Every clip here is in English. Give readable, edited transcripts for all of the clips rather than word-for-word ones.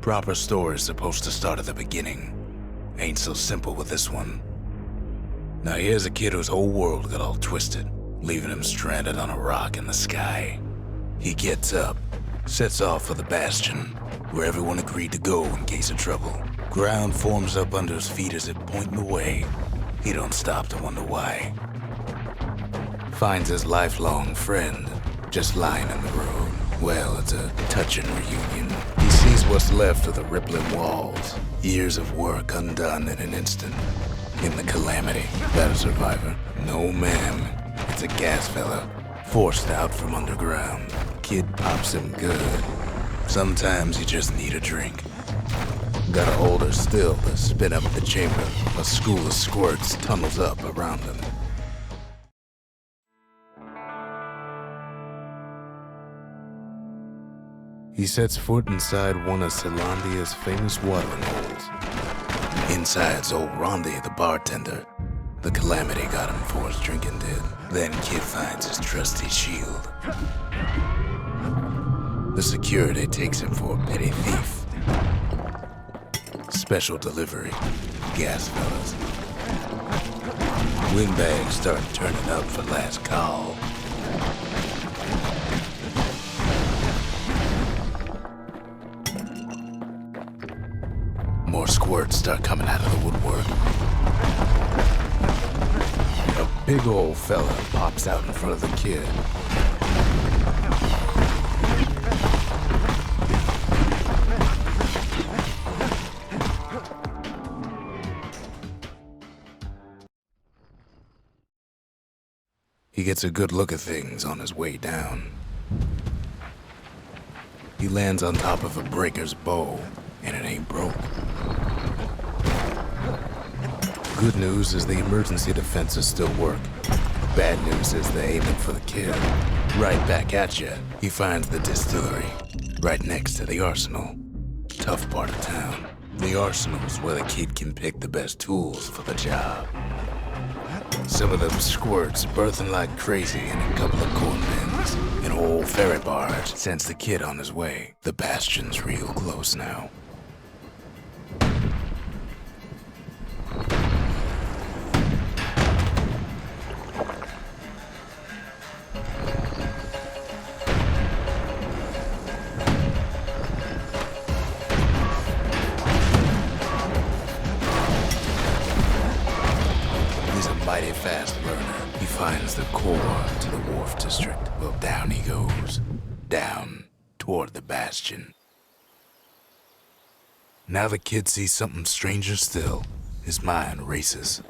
Proper story's supposed to start at the beginning. Ain't so simple with this one. Now here's a kid whose whole world got all twisted, leaving him stranded on a rock in the sky. He gets up, sets off for the Bastion, where everyone agreed to go in case of trouble. Ground forms up under his feet as if pointing away. He don't stop to wonder why. Finds his lifelong friend, just lying in the road. Well, it's a touching reunion. He sees what's left of the rippling walls. Years of work undone in an instant. In the calamity, that a survivor? No, ma'am. It's a gas fella, forced out from underground. Kid pops him good. Sometimes you just need a drink. Gotta hold her still to spin up the chamber. A school of squirts tunnels up around him. He sets foot inside one of Zealandia's famous watering holes. Inside's old Rondi, the bartender. The calamity got him before his drinking did. Then Kid finds his trusty shield. The security takes him for a petty thief. Special delivery, gas fellas. Windbags start turning up for last call. More squirts start coming out of the woodwork. A big old fella pops out in front of the kid. He gets a good look at things on his way down. He lands on top of a breaker's bow, and it ain't broke. Good news is the emergency defenses still work. Bad news is they're aiming for the kid. Right back at you, he finds the distillery, right next to the arsenal. Tough part of town. The arsenal's where the kid can pick the best tools for the job. Some of them squirts birthing like crazy in a couple of corn bins. An old ferry barge sends the kid on his way. The Bastion's real close now. Mighty fast learner. He finds the core to the wharf district. Well, down he goes. Down toward the Bastion. Now the kid sees something stranger still. His mind races.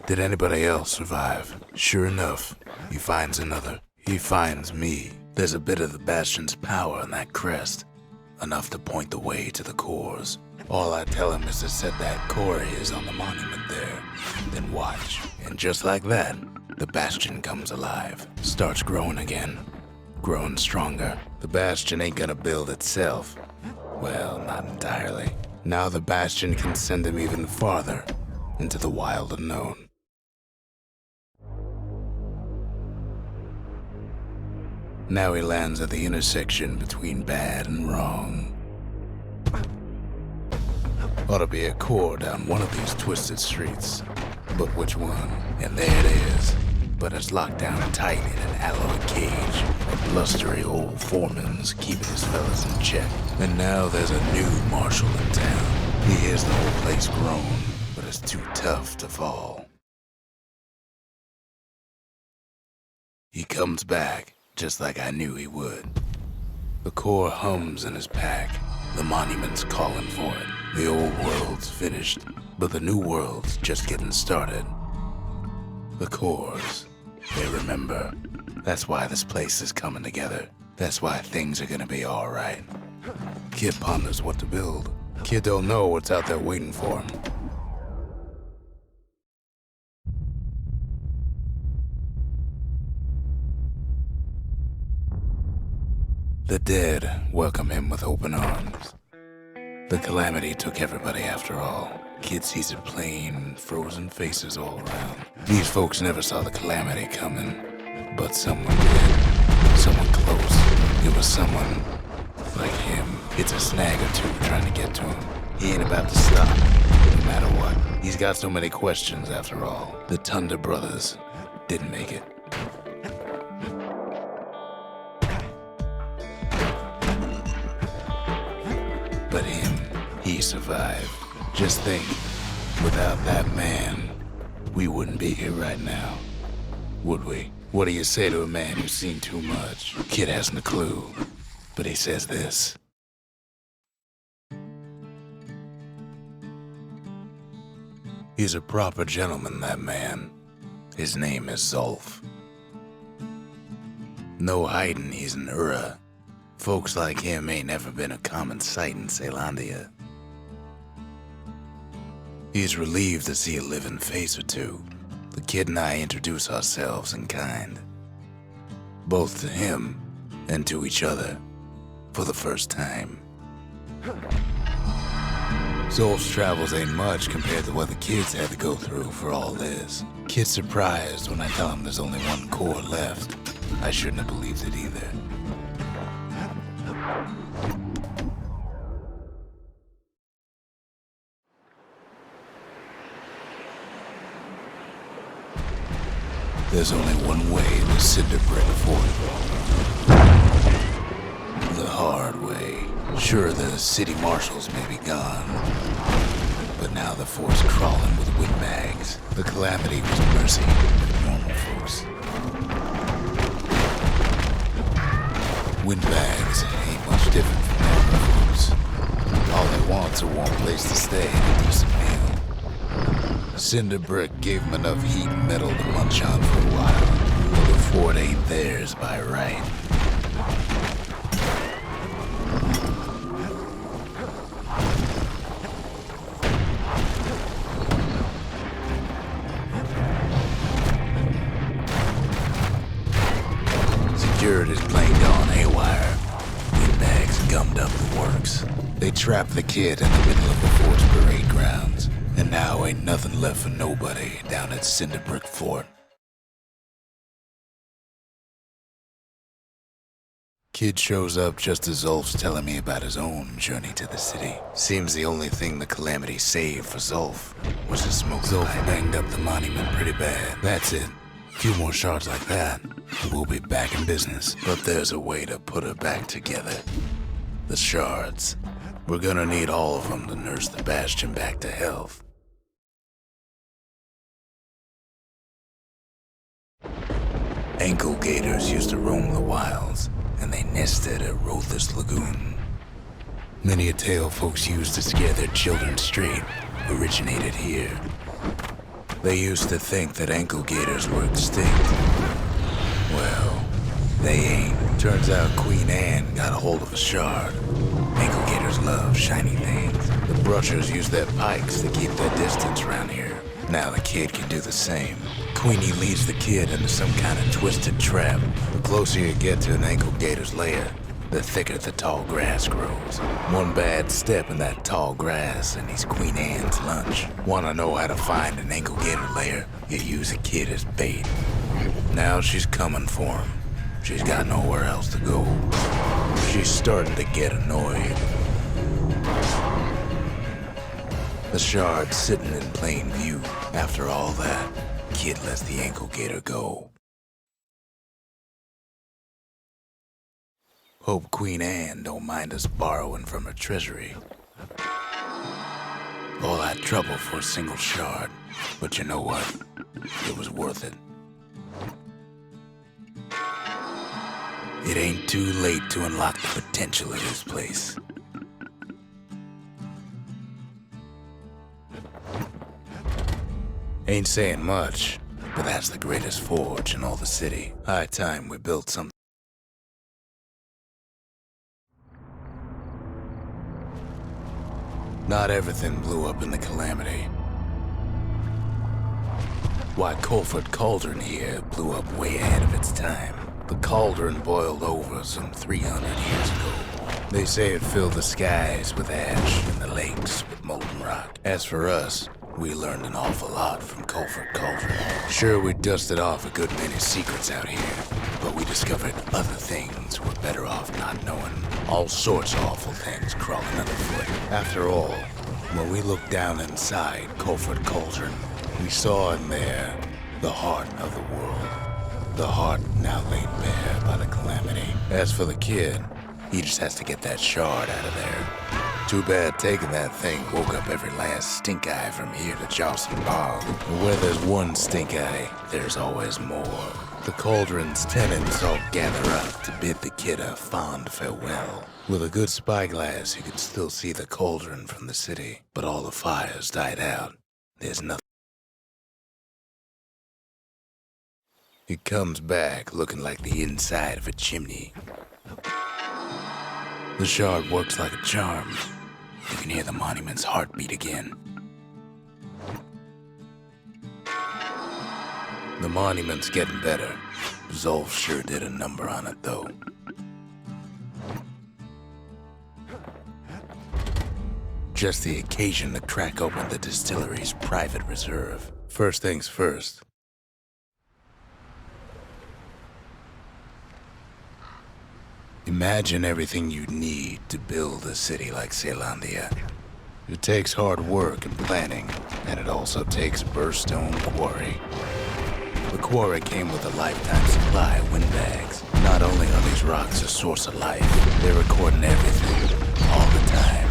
Did anybody else survive? Sure enough, he finds another. He finds me. There's a bit of the Bastion's power in that crest. Enough to point the way to the cores. All I tell him is to set that core of his on the monument there, then watch. And just like that, the Bastion comes alive, starts growing again, growing stronger. The Bastion ain't gonna build itself. Well, not entirely. Now the Bastion can send him even farther into the wild unknown. Now he lands at the intersection between bad and wrong. Ought to be a core down one of these twisted streets. But which one? And there it is. But it's locked down tight in an alloy cage. A blustery old foreman's keeping his fellas in check. And now there's a new marshal in town. He hears the whole place groan, but it's too tough to fall. He comes back, just like I knew he would. The core hums in his pack. The monument's calling for it. The old world's finished, but the new world's just getting started. The cores, they remember. That's why this place is coming together. That's why things are gonna be alright. Kid ponders what to build. Kid don't know what's out there waiting for him. The dead welcome him with open arms. The calamity took everybody after all. Kid sees it plain, frozen faces all around. These folks never saw the calamity coming, but someone did. Someone close. It was someone like him. It's a snag or two trying to get to him. He ain't about to stop, no matter what. He's got so many questions after all. The Thunder brothers didn't make it. But him, he survived. Just think, without that man, we wouldn't be here right now, would we? What do you say to a man who's seen too much? Kid hasn't a clue, but he says this. He's a proper gentleman, that man. His name is Zolf. No hiding he's an Ura. Folks like him ain't never been a common sight in Celandia. He's relieved to see a living face or two. The kid and I introduce ourselves in kind, both to him and to each other, for the first time. Zolf's travels ain't much compared to what the kids had to go through for all this. Kid's surprised when I tell him there's only one core left. I shouldn't have believed it either. There's only one way to Cinder Brick Fort. The hard way. Sure, the city marshals may be gone, but now the fort's crawling with windbags. The calamity was mercy for normal folks. Windbags ain't much different from normal folks. All they want's a warm place to stay and a decent meal. Cinder Brick gave them enough heat and metal to munch on for a while, but the fort ain't theirs by right. Security's plain gone haywire. Windbags gummed up the works. They trapped the kid in the middle of the fort's parade grounds. And now ain't nothing left for nobody down at Cinder Brick Fort. Kid shows up just as Zolf's telling me about his own journey to the city. Seems the only thing the calamity saved for Zolf was his smoke. Zolf banged up the monument pretty bad. That's it. A few more shards like that, and we'll be back in business. But there's a way to put her back together. The shards. We're gonna need all of them to nurse the Bastion back to health. Ankle gators used to roam the wilds, and they nested at Rothus Lagoon. Many a tale folks used to scare their children straight originated here. They used to think that ankle gators were extinct. Well, they ain't. Turns out Queen Anne got a hold of a shard. Ankle gators love shiny things. The brushers use their pikes to keep their distance around here. Now the kid can do the same. Queenie leads the kid into some kind of twisted trap. The closer you get to an ankle gator's lair, the thicker the tall grass grows. One bad step in that tall grass and he's Queen Anne's lunch. Wanna know how to find an ankle gator lair? You use a kid as bait. Now she's coming for him. She's got nowhere else to go. She's starting to get annoyed. The shard's sitting in plain view. After all that, kid lets the ankle gator go. Hope Queen Anne don't mind us borrowing from her treasury. All that trouble for a single shard, but you know what? It was worth it. It ain't too late to unlock the potential of this place. Ain't saying much, but that's the greatest forge in all the city. High time we built something. Not everything blew up in the calamity. Why, Colford Cauldron here blew up way ahead of its time. The cauldron boiled over some 300 years ago. They say it filled the skies with ash and the lakes with molten rock. As for us, we learned an awful lot from Colford Cauldron. Sure, we dusted off a good many secrets out here, but we we discovered other things we're better off not knowing. All sorts of awful things crawling underfoot. After all, when we looked down inside Colford Cauldron, we saw in there the heart of the world. The heart now laid bare by the calamity. As for the kid, he just has to get that shard out of there. Too bad taking that thing woke up every last stink eye from here to Charleston Bog. And where there's one stink eye, there's always more. The cauldron's tenants all gather up to bid the kid a fond farewell. With a good spyglass, you can still see the cauldron from the city, but all the fires died out. There's nothing. It comes back looking like the inside of a chimney. The shard works like a charm. You can hear the monument's heartbeat again. The monument's getting better. Zolf sure did a number on it, though. Just the occasion to crack open the distillery's private reserve. First things first. Imagine everything you'd need to build a city like Zealandia. It takes hard work and planning, and it also takes Burstone Quarry. The quarry came with a lifetime supply of windbags. Not only are these rocks a source of life, they're recording everything, all the time,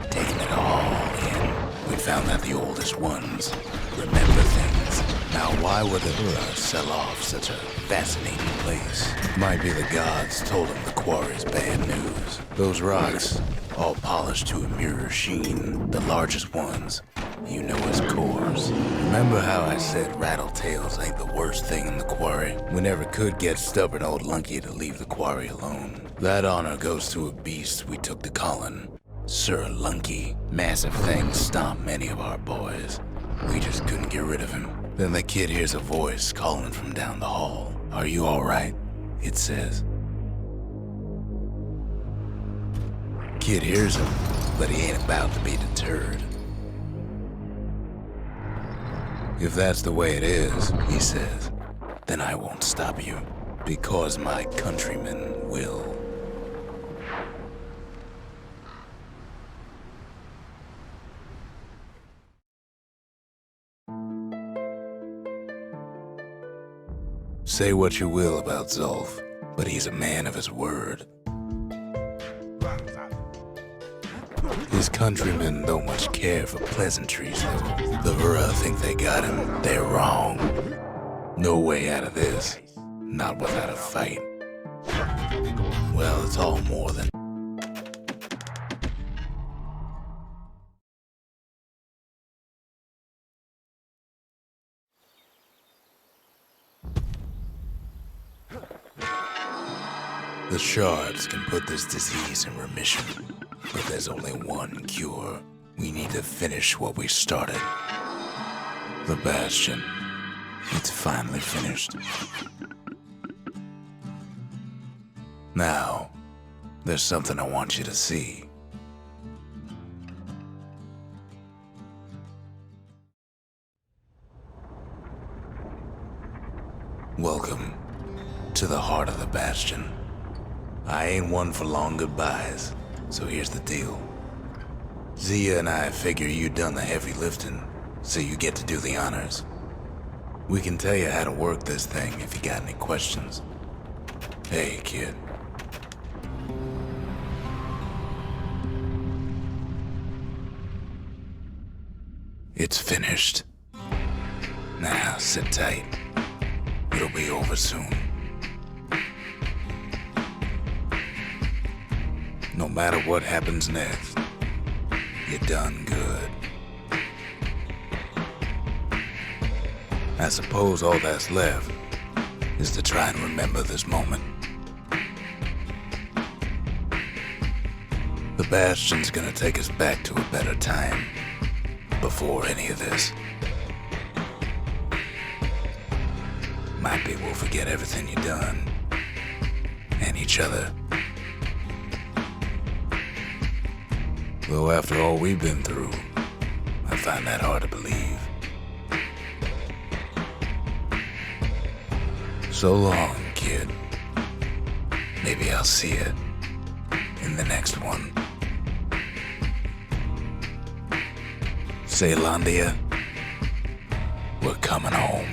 taking it all in. We found that the oldest ones remember things. Now, why would the Hura sell off such a fascinating place? Might be the gods told them the quarry's bad news. Those rocks, all polished to a mirror sheen, the largest ones, you know as cores. Remember how I said rattletails ain't the worst thing in the quarry? We never could get stubborn old Lunky to leave the quarry alone. That honor goes to a beast we took to Colin, Sir Lunky. Massive things stomped many of our boys. We just couldn't get rid of him. Then the kid hears a voice calling from down the hall. "Are you all right?" it says. Kid hears him, but he ain't about to be deterred. "If that's the way it is," he says, "then I won't stop you, because my countrymen will." Say what you will about Zolf, but he's a man of his word. His countrymen don't much care for pleasantries, though. The Hura think they got him. They're wrong. No way out of this. Not without a fight. Well, it's all more than... The shards can put this disease in remission, but there's only one cure. We need to finish what we started. The Bastion. It's finally finished. Now, there's something I want you to see. Welcome to the heart of the Bastion. I ain't one for long goodbyes, so here's the deal. Zia and I figure you done the heavy lifting, so you get to do the honors. We can tell you how to work this thing if you got any questions. Hey, kid. It's finished. Now, sit tight. It'll be over soon. No matter what happens next, you're done good. I suppose all that's left is to try and remember this moment. The Bastion's gonna take us back to a better time before any of this. Might be we'll forget everything you've done and each other. Though after all we've been through, I find that hard to believe. So long, kid. Maybe I'll see it in the next one. Ceylandia, we're coming home.